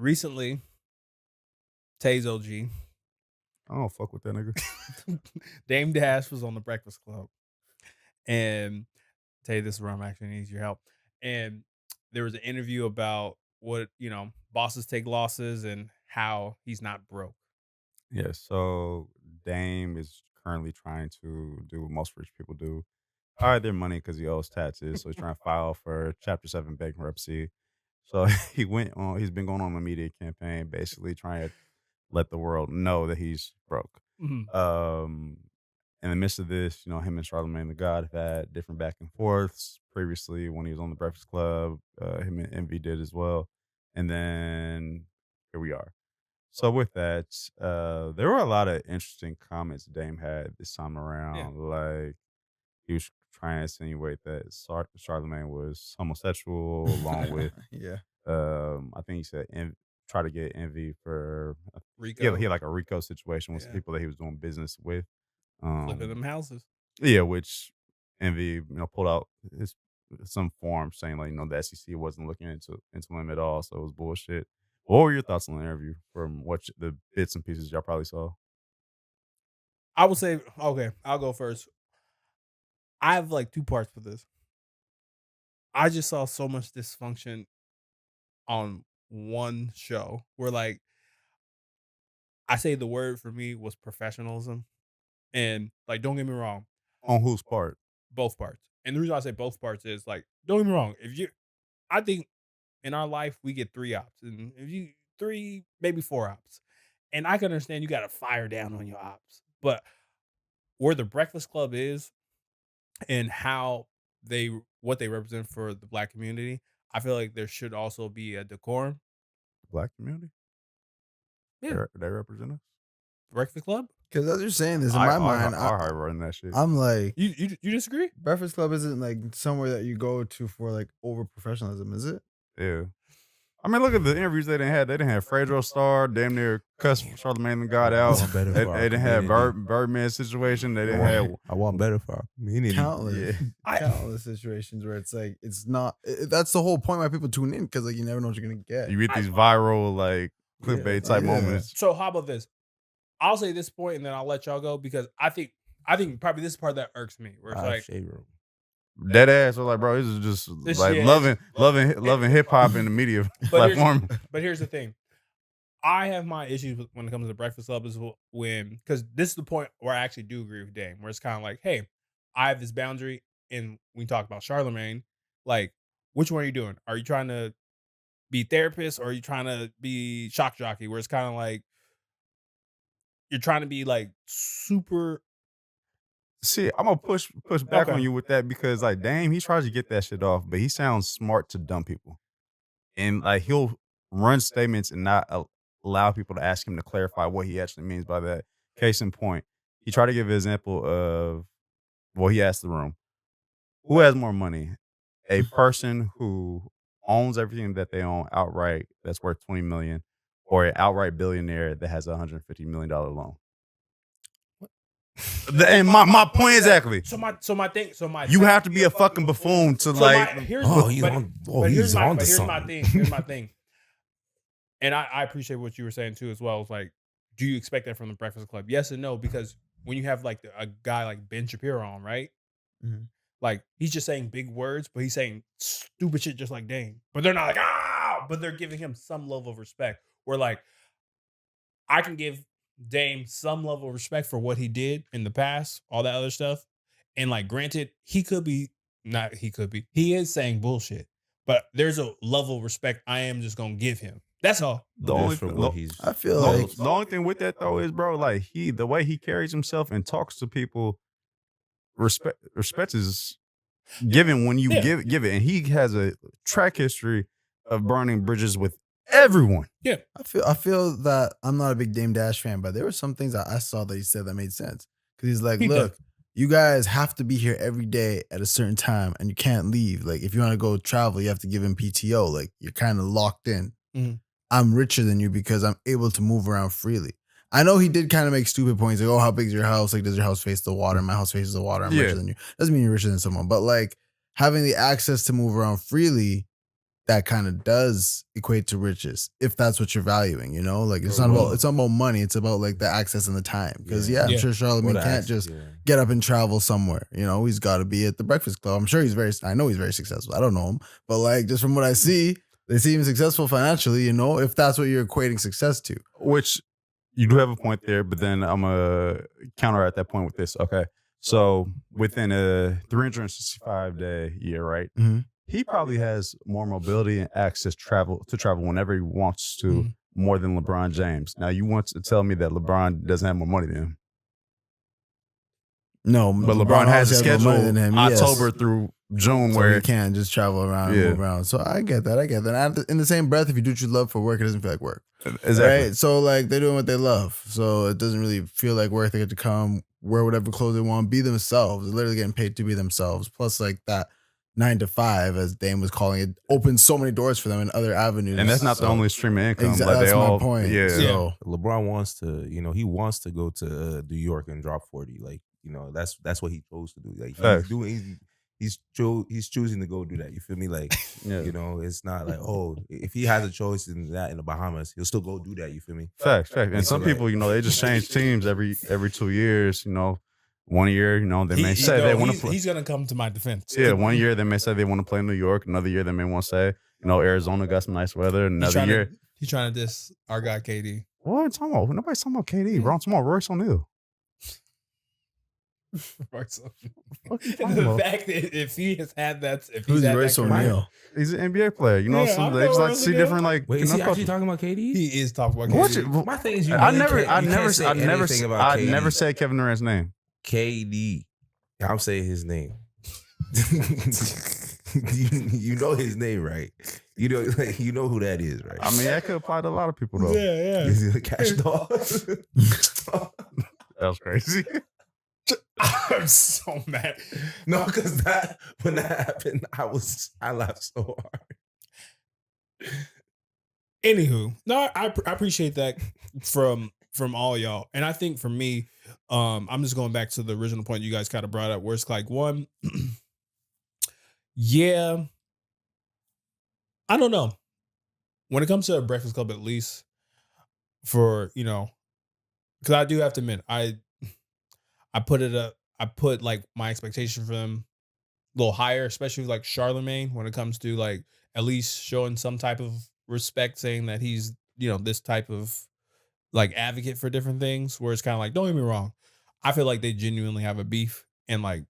recently, Taze OG, I don't fuck with that nigga. Dame Dash was on the Breakfast Club, and Tay, this is where I'm actually needs your help. And there was an interview about what bosses take losses and how he's not broke. Yeah, so Dame is currently trying to do what most rich people do. Hide their money because he owes taxes. So he's trying to file for Chapter 7 bankruptcy. So he's been going on a media campaign basically trying to let the world know that he's broke. Mhm. Um, in the midst of this, him and Charlamagne the God have had different back and forths previously when he was on the Breakfast Club. Him and Envy did as well. And then here we are. So with that, there were a lot of interesting comments Dame had this time Yeah. around. Like he was trying to insinuate that Charlamagne was homosexual, along with Yeah. I think he said try to get Envy for Rico he had like a Rico situation with some Yeah. people that he was doing business with. flipping them houses. Yeah, which Envy pulled out his some form saying like the SEC wasn't looking into him at all, so it was bullshit. What were your thoughts on the interview from what the bits and pieces y'all probably saw? I would say, okay, I'll go first. I have like two parts for this. I just saw so much dysfunction on one show where like I say the word for me was professionalism. And like don't get me wrong, On whose part? both parts. And the reason I say both parts is like, don't get me wrong, I think in our life we get 3 ops. And if you 3, maybe 4 ops. And I can understand you gotta fire down on your ops. But where the Breakfast Club is and how what they represent for the black community, I feel like there should also be a decorum. The black community? Yeah. They represent us? Breakfast Club? Because as you're saying this, in my mind, I running that shit. I'm like, You disagree? Breakfast Club isn't like somewhere that you go to for like over professionalism, is it? Yeah. I mean, look at the interviews they didn't have. They didn't have Fredro Star, damn near cuss Charlamagne the God out. want better They for our didn't have community. Birdman situation. They didn't have. I want better for our community. Countless, Yeah. countless situations where it's like it's not. That's the whole point why people tune in because like you never know what you're gonna get. You get these viral like clickbait type Yeah. moments. So how about this? I'll say this point and then I'll let y'all go because I think probably this part that irks me where it's like Shade room. Dead ass was like, bro, this is just This like shit loving hip hop in the media platform. But here's the thing. I have my issues when it comes to Breakfast Club is because this is the point where I actually do agree with Dame, where it's kind of like, hey, I have this boundary, and we talk about Charlamagne. Like, which one are you doing? Are you trying to be therapist or are you trying to be shock jockey? Where it's kind of like you're trying to be like super. See, I'm gonna push back Okay. on you with that because like Dame, he tries to get that shit off, but he sounds smart to dumb people. And like he'll run statements and not allow people to ask him to clarify what he actually means by that. Case in point, he tried to give an example of he asked the room, who has more money? A person who owns everything that they own outright that's worth $20 million, or an outright billionaire that has a $150 million loan. And my point exactly. So my thing. You have to be a fucking buffoon to Here's my something. thing. Here's my thing. And I appreciate what you were saying too as well. It's like, do you expect that from the Breakfast Club? Yes and no, because when you have like a guy like Ben Shapiro on, right? Mhm. Like he's just saying big words, but he's saying stupid shit just like Dame. But they're not like but they're giving him some level of respect. Where like I can give Dame some level of respect for what he did in the past, all that other stuff. And like granted, he is saying bullshit. But there's a level of respect I am just gonna give him. That's all. The only for thing- what the- he's. I feel the, like the only thing with that though is, bro, like the way he carries himself and talks to people, respect is given when you Yeah. give it, and he has a track history of burning bridges with everyone. I feel that I'm not a big Dame Dash fan, but there were some things that I saw that he said that made sense. Because he's like, He look, you guys have to be here every day at a certain time and you can't leave. Like, if you want to go travel, you have to give him PTO. Like, you're kind of locked in. Mhm. I'm richer than you because I'm able to move around freely. I know he did kind of make stupid points. Like, oh, how big is your house? Like, does your house face the water? My house faces the water. I'm Yeah. richer than you. Doesn't mean you're richer than someone. But, like, having the access to move around freely, that kind of does equate to riches if that's what you're valuing, you know? Like it's Or not about will. it's not about money, it's about like the access and the time. Because yeah, I'm Yeah. sure Or Charlemagne the can't access, just yeah. get up and travel somewhere. You know, he's got to be at the Breakfast Club. I'm sure I know he's very successful. I don't know him, but like just from what I see, they seem successful financially, you know, if that's what you're equating success to. Which you do have a point there, but then I'm gonna counter at that point with this. Okay, so within a 365-day year, right? Mhm. He probably has more mobility and access to travel whenever he wants to, Mhm. more than LeBron James. Now, you want to tell me that LeBron doesn't have more money than him, No, but LeBron LeBron has a obviously has more money schedule than him. October Yes. through June So where he can't just travel around and Yeah. move around. So I get that. And in the same breath, if you do what you love for work, it doesn't feel like work. exactly. Right? So like they're doing what they love. So it doesn't really feel like work. They get to come, wear whatever clothes they want, be themselves. They're literally getting paid to be themselves. Plus like that 9 to 5, as Dame was calling it, opens so many doors for them in other avenues. And that's not the So- only stream of income. Exactly. Like That's they my all, point. yeah. So LeBron wants to, he wants to go to New York and drop 40. Like, that's what he chose to do. Like Facts. he's choosing to go do that. You feel me? Like, Yeah. it's not like, oh, if he has a choice in the Bahamas, he'll still go do that. You feel me? Facts. And It's some like- people, they just change teams every 2 years. 1 year, they may He- say no, they want to he's, play. he's gonna come to my defense. Yeah, 1 year they may say they want to play in New York. Another year they may want to say, Arizona got some nice weather. He's Another trying year, to he's trying to diss our guy KD. what I'm talking about? Nobody's talking about KD, bro. I'm talking about Royce O'Neal. What you talking The about? fact that if he has had that, if who's he's had Royce that career- O'Neal? He's an NBA player. Yeah, I They just know like to see Royce different like. Wait, is he culture. actually talking about KD? he is talking about What KD. you- My thing is, you I can't never say anything about I KD. never said Kevin Durant's name. KD. I'm saying his name. you know his name, right? You know who that is, right? I mean, that could apply to a lot of people though. Yeah, Is he a cash dog? That was crazy. I'm so mad. No, because when that happened, I laughed so hard. Anywho, no, I appreciate that from all y'all, and I think for me, I'm just going back to the original point you guys kind of brought up, where it's like one, yeah, I don't know. When it comes to a Breakfast Club, at least for because I do have to admit, I put like my expectation for them a little higher, especially like Charlemagne, when it comes to like at least showing some type of respect, saying that he's this type of like advocate for different things. Where it's kind of like, don't get me wrong, I feel like they genuinely have a beef, and like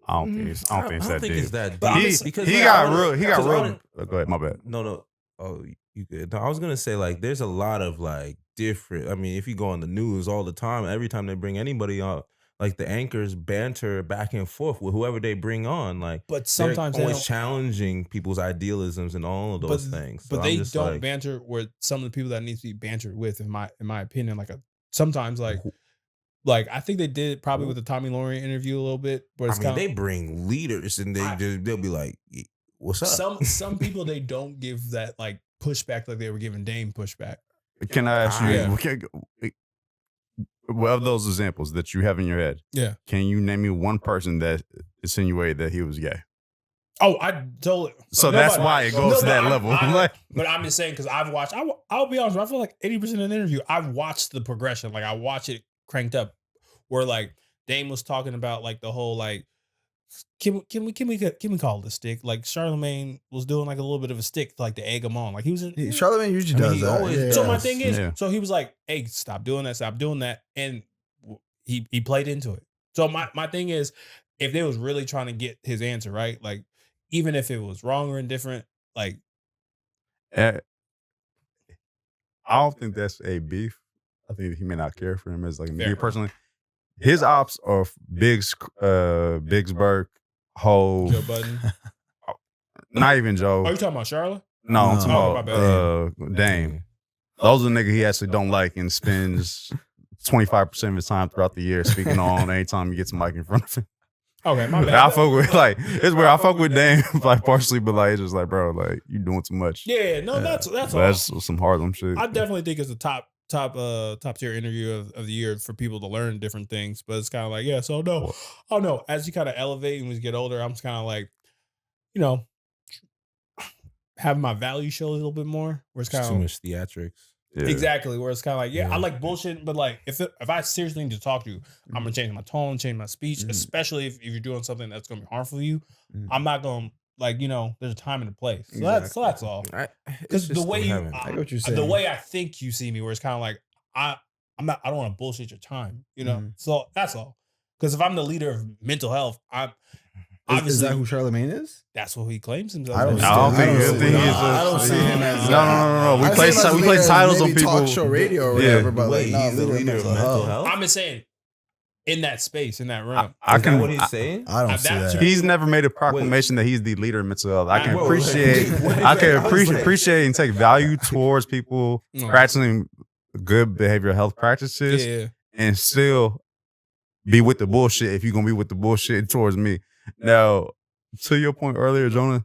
I don't think it's that deep. it's that But I'm deep. just- Because He like, got I wanna- real. He got 'cause I real. wanna- Go ahead. My bad. No. Oh, you good. No, I was gonna say like there's a lot of like different. I mean, if you go on the news all the time, every time they bring anybody on, like the anchors banter back and forth with whoever they bring on. Like, but sometimes they're they always don't, challenging people's idealisms and all of those things. So but I'm they just don't like, banter with some of the people that need to be bantered with, in my opinion. Sometimes like I think they did it probably with the Tommy Lauren interview a little bit, but it's they bring leaders and they'll be like, "What's up?" some people they don't give that like pushback like they were giving Dame pushback. Can I ask you? Yeah. Well, of those examples that you have in your head, Yeah. can you name me one person that insinuated that he was gay? Oh, I totally. So that's why it goes to that level. Like- but I'm just saying because I've watched. I'll be honest. I feel like 80% of the interview, I've watched the progression. Like I watch it cranked up, where like Dame was talking about like the whole like can we call it a stick? Like Charlemagne was doing like a little bit of a stick to, like to egg him on. Like he was in. Charlemagne usually I mean, does he that. always Yeah, does. So my yeah. thing is, Yeah. so he was like, "Hey, stop doing that," and he played into it. So my thing is, if they was really trying to get his answer right, like even if it was wrong or indifferent, like I don't think that's a beef. I think he may not care for him as like me Fair. personally. His ops are Biggsburg, Hove, Joe Budden. not even Joe. Are you talking about Charlotte? No, I'm No. talking Oh, about my bad. Dame. Those are the niggas he actually don't like and spends 25% of his time throughout the year speaking on anytime he gets a mic in front of him. Okay, my bad. I fuck with it's where I fuck with Dame like partially, but like it's just like, bro, like you doing too much. Yeah, no, that's But all. that's some Harlem shit. I definitely think it's a top tier interview of the year for people to learn different things. But it's kind of like, yeah, so no, oh no. As you kind of elevate and as you get older, I'm just kind of like, have my value show a little bit more. Where it's It's kind too of much theatrics. Yeah. exactly where it's kind of like, yeah, I Yeah. like bullshit, but like if I seriously need to talk to you, I'm gonna change my tone, change my speech, Mhm. especially if you're doing something that's gonna be harmful to you. Mhm. I'm not gonna like there's a time and a place. So that's all. Because the way you, I get what you're the saying. way I think you see me, where it's kind of like I don't want to bullshit your time, Mhm. So that's all. Because if I'm the leader of mental health, I'm Is obviously that who Charlemagne is? that's what he claims himself. I don't as. see I don't him- think- I I don't think see- he's I don't just- see him as No. We I play see him as we play leader titles as on maybe people. talk show radio or Yeah. whatever, but Wait, like, no, he's the leader of mental health. I'm just saying, in that space, in that room, I Is that can. what he's saying? I don't see That's- that. He's never made a proclamation that he's the leader of mental health. I can Whoa, appreciate. wait, I can I was like- appreciate and take value towards people No. practicing good behavioral health practices, yeah, and still be with the bullshit if you're gonna be with the bullshit towards me. Now, to your point earlier, Jonah,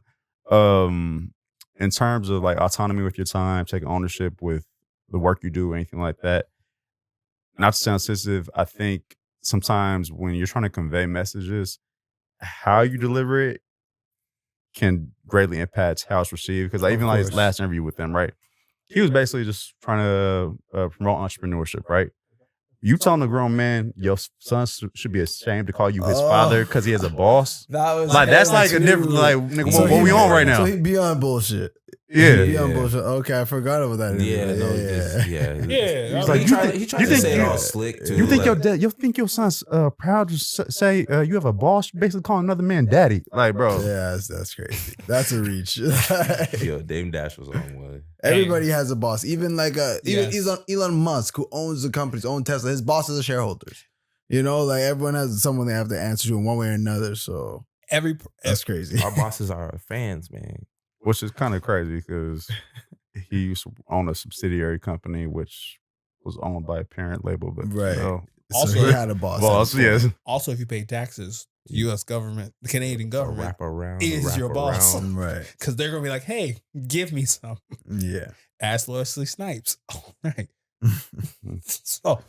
in terms of like autonomy with your time, taking ownership with the work you do, anything like that, not to sound sensitive, I think sometimes when you're trying to convey messages, how you deliver it can greatly impact how it's received. Because Of even like his course. last interview with them, right? He was basically just trying to promote entrepreneurship, right? You telling a grown man your son should be ashamed to call you his Oh. father because he has a boss. That was Like that's like a heavy, different too. like nigga, So what he- we on right now? So he be on bullshit. Yeah. He on Yeah. bullshit. Okay, I forgot about that. Yeah, no, yeah. yeah. He's I like, mean, you tried, think- he tried you to think say it you- all slick too. You think your like, dad? You think your son's proud to say you have a boss? You're basically calling another man daddy. Like, bro. Yeah, that's crazy. That's a reach. yo, Dame Dash was on one. Everybody has a boss. Even like even Yes. Elon Musk, who owns the company's own Tesla, his bosses are shareholders. Like everyone has someone they have to answer to in one way or another. So that's crazy. Our bosses are our fans, man. Which is kind of crazy because he used to own a subsidiary company which was owned by a parent label, but Right. so Also, he had a boss. boss, yes. Also, if you pay taxes, the U.S. government, the Canadian A government, wrap around, is a wrap your boss. around. Right. because they're gonna be like, "Hey, give me some." Yeah. Ask Leslie Snipes. All right. So,